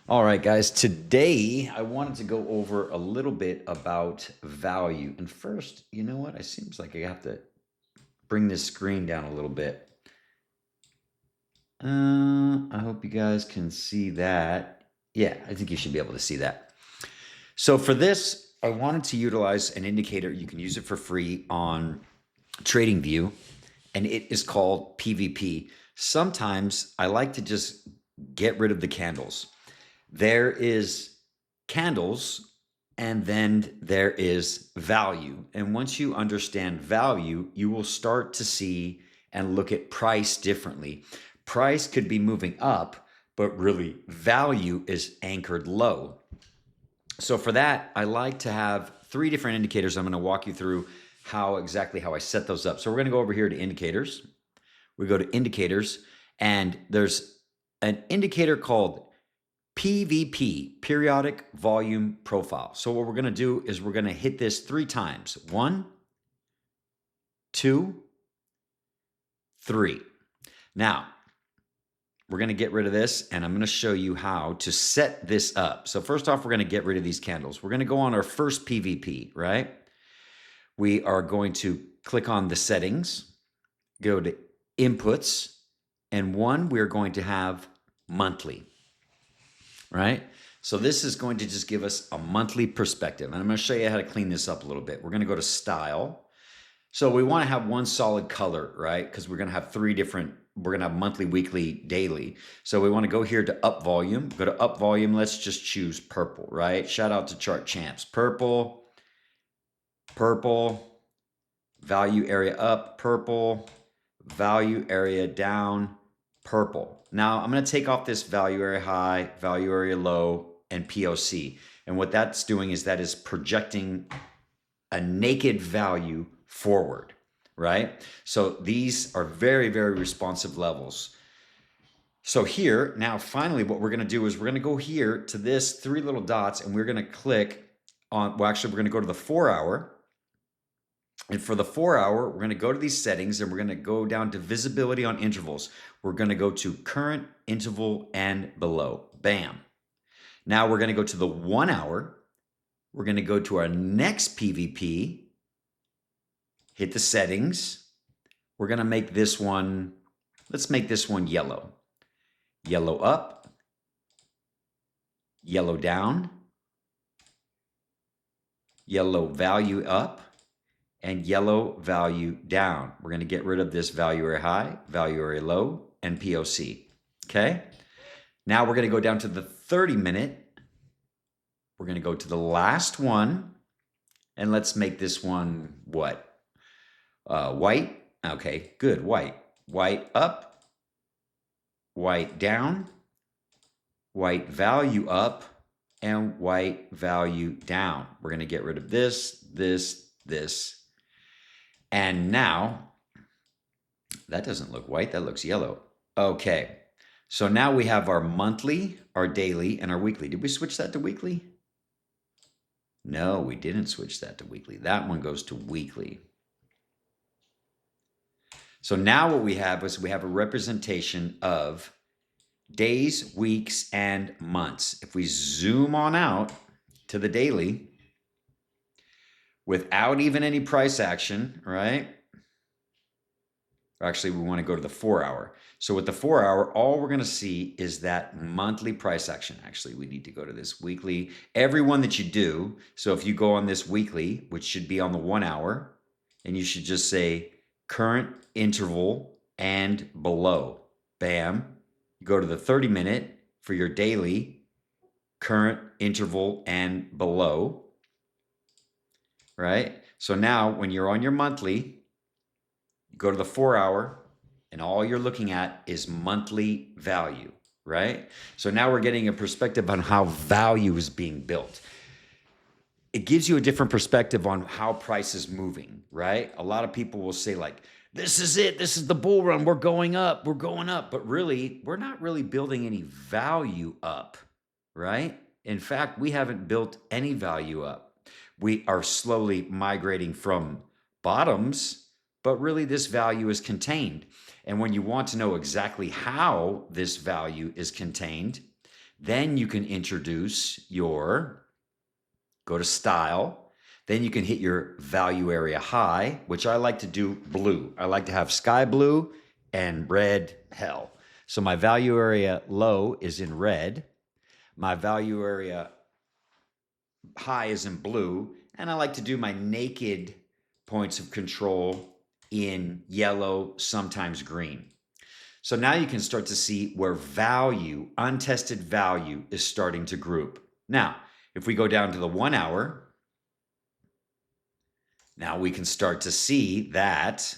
All right, guys, today I wanted to go over a little bit about value. And first, you know what? It seems like I have to bring this screen down a little bit. I hope you guys can see that. Yeah, I think you should be able to see that. So for this, I wanted to utilize an indicator. You can use it for free on TradingView, and it is called PVP. Sometimes I like to just get rid of the candles. There is candles and then there is value. And once you understand value, you will start to see and look at price differently. Price could be moving up, but really value is anchored low. So for that, I like to have three different indicators. I'm going to walk you through exactly how I set those up. So we're going to go over here to indicators. We go to indicators, and there's an indicator called PVP, periodic volume profile. So what we're going to do is we're going to hit this 3 times. 1, 2, 3. Now, we're going to get rid of this, and I'm going to show you how to set this up. So first off, we're going to get rid of these candles. We're going to go on our first PVP, right? We are going to click on the settings, go to inputs, and we're going to have monthly, right? So this is going to just give us a monthly perspective. And I'm going to show you how to clean this up a little bit. We're going to go to style. So we want to have one solid color, right? Because we're going to have we're going to have monthly, weekly, daily. So we want to go here to up volume. Go to up volume. Let's just choose purple, right? Shout out to Chart Champs. Purple, purple, value area up, purple, value area down, purple. Now I'm going to take off this value area high, value area low, and POC. And what that's doing is that is projecting a naked value forward, right? So these are very, very responsive levels. So here, now finally, what we're going to do is we're going to go here to this 3 little dots, and we're going to click on, well, actually, we're going to go to the 4-hour. And for the 4-hour, we're going to go to these settings, and we're going to go down to visibility on intervals. We're going to go to current interval and below. Bam. Now we're going to go to the 1-hour. We're going to go to our next PVP, hit the settings. We're going to make this one, let's make this one yellow. Yellow up, yellow down, yellow value up, and yellow value down. We're going to get rid of this value area high, value area low, and POC. Okay? Now we're going to go down to the 30-minute. We're going to go to the last one, and let's make this one what? White. Okay, good. White. White up, white down, white value up, and white value down. We're going to get rid of this, this. And now, that doesn't look white, that looks yellow. Okay, so now we have our monthly, our daily, and our weekly. Did we switch that to weekly? No, we didn't switch that to weekly. That one goes to weekly. So now what we have is we have a representation of days, weeks, and months. If we zoom on out to the daily, without even any price action, right? Actually, we want to go to the 4-hour. So with the 4-hour, all we're going to see is that monthly price action. Actually, we need to go to this weekly. Every one that you do, so if you go on this weekly, which should be on the 1-hour, and you should just say current interval and below. Bam. You go to the 30-minute for your daily, current interval and below. Right? So now when you're on your monthly, you go to the 4-hour, and all you're looking at is monthly value, right? So now we're getting a perspective on how value is being built. It gives you a different perspective on how price is moving, right? A lot of people will say like, this is it, this is the bull run, we're going up. But really, we're not really building any value up, right? In fact, we haven't built any value up. We are slowly migrating from bottoms, but really this value is contained. And when you want to know exactly how this value is contained, Then you can introduce go to style. Then you can hit your value area high, which I like to do blue. I like to have sky blue and red hell. So my value area low is in red. My value area high is in blue. And I like to do my naked points of control in yellow, sometimes green. So now you can start to see where value, untested value, is starting to group. Now, if we go down to the 1 hour, now we can start to see that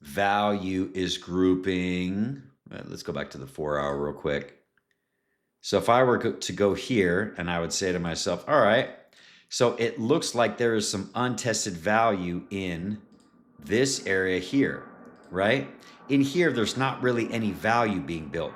value is grouping. Let's go back to the 4 hour real quick. So if I were to go here and I would say to myself, all right, so it looks like there is some untested value in this area here, right? In here, there's not really any value being built.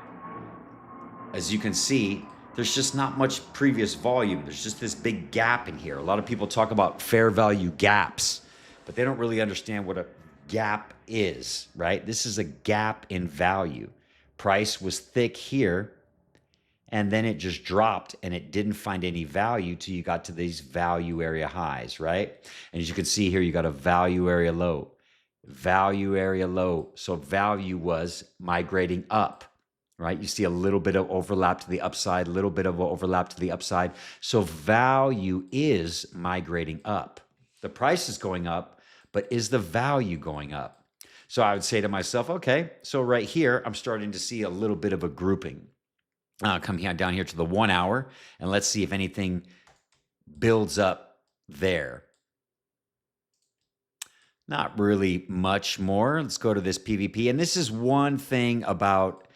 As you can see, there's just not much previous volume. There's just this big gap in here. A lot of people talk about fair value gaps, but they don't really understand what a gap is, right? This is a gap in value. Price was thick here, and then it just dropped and it didn't find any value till you got to these value area highs, right? And as you can see here, you got a value area low, value area low. So value was migrating up, right? You see a little bit of overlap to the upside, a little bit of overlap to the upside. So value is migrating up. The price is going up, but is the value going up? So I would say to myself, okay, so right here, I'm starting to see a little bit of a grouping. Come here, down here to the 1 hour, and let's see if anything builds up there. Not really much more. Let's go to this PVP. And this is one thing about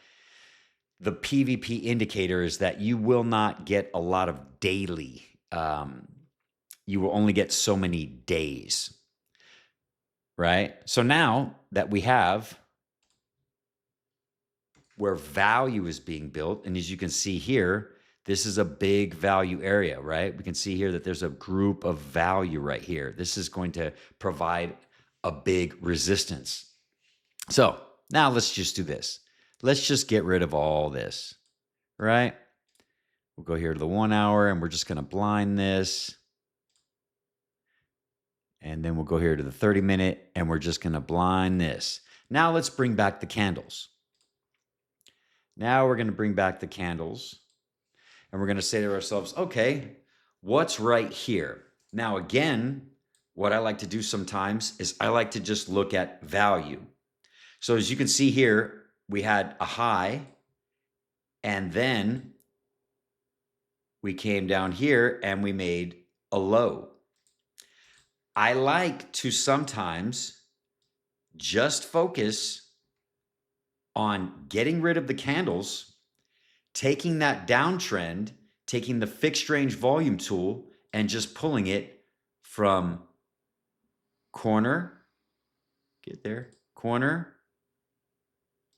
the PVP indicator is that you will not get a lot of daily. You will only get so many days, right? So now that we have where value is being built, and as you can see here, this is a big value area, right? We can see here that there's a group of value right here. This is going to provide a big resistance. So now let's just do this. Let's just get rid of all this, right? We'll go here to the 1 hour and we're just going to blind this. And then we'll go here to the 30-minute and we're just going to blind this. Now let's bring back the candles. Now we're going to bring back the candles and we're going to say to ourselves, okay, what's right here? Now, again, what I like to do sometimes is I like to just look at value. So as you can see here, we had a high and then we came down here and we made a low. I like to sometimes just focus on getting rid of the candles, taking that downtrend, taking the fixed range volume tool and just pulling it from corner, get there, corner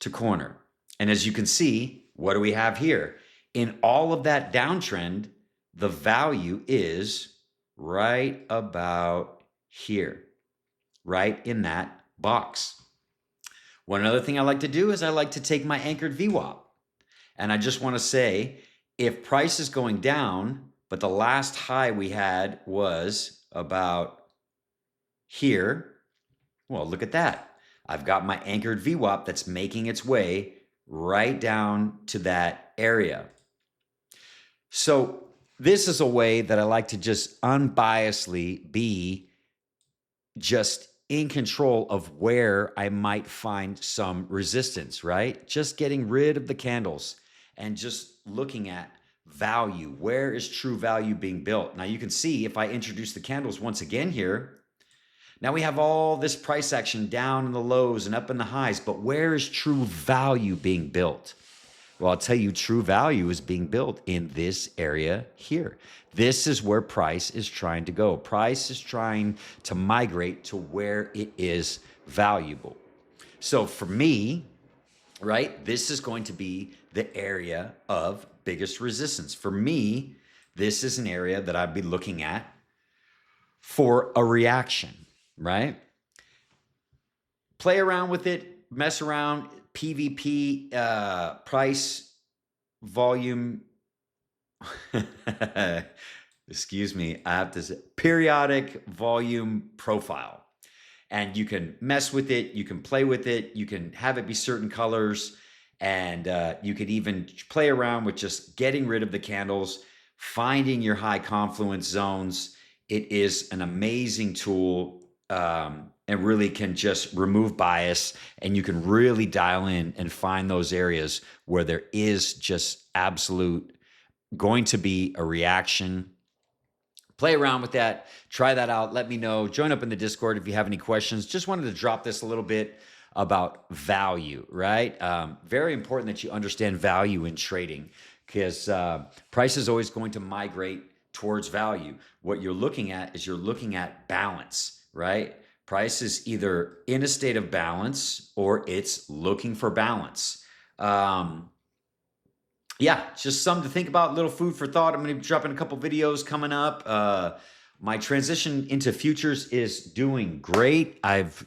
to corner. And as you can see, what do we have here? In all of that downtrend, the value is right about here, right in that box. One other thing I like to do is I like to take my anchored VWAP. And I just want to say, if price is going down, but the last high we had was about here, well, look at that. I've got my anchored VWAP that's making its way right down to that area. So this is a way that I like to just unbiasedly be just in control of where I might find some resistance, right? Just getting rid of the candles and just looking at value. Where is true value being built? Now you can see if I introduce the candles once again here, now we have all this price action down in the lows and up in the highs, but where is true value being built? Well, I'll tell you, true value is being built in this area here. This is where price is trying to go. Price is trying to migrate to where it is valuable. So for me, right, this is going to be the area of biggest resistance. For me, this is an area that I'd be looking at for a reaction, right? Play around with it, mess around. PVP, price, volume, excuse me, I have to say, periodic volume profile. And you can mess with it, you can play with it, you can have it be certain colors, and you could even play around with just getting rid of the candles, finding your high confluence zones. It is an amazing tool, and really can just remove bias, and you can really dial in and find those areas where there is just absolute going to be a reaction. Play around with that. Try that out. Let me know. Join up in the Discord if you have any questions. Just wanted to drop this a little bit about value, right? Very important that you understand value in trading, because price is always going to migrate towards value. What you're looking at is you're looking at balance, right? Price is either in a state of balance or it's looking for balance. Yeah, just something to think about, little food for thought. I'm going to be dropping a couple videos coming up. My transition into futures is doing great. I've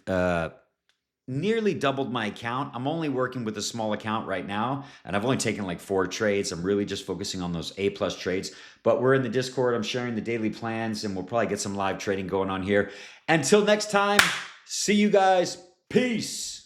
nearly doubled my account. I'm only working with a small account right now, and I've only taken like 4 trades. I'm really just focusing on those A+ trades. But we're in the Discord. I'm sharing the daily plans, and we'll probably get some live trading going on here. Until next time, see you guys. Peace.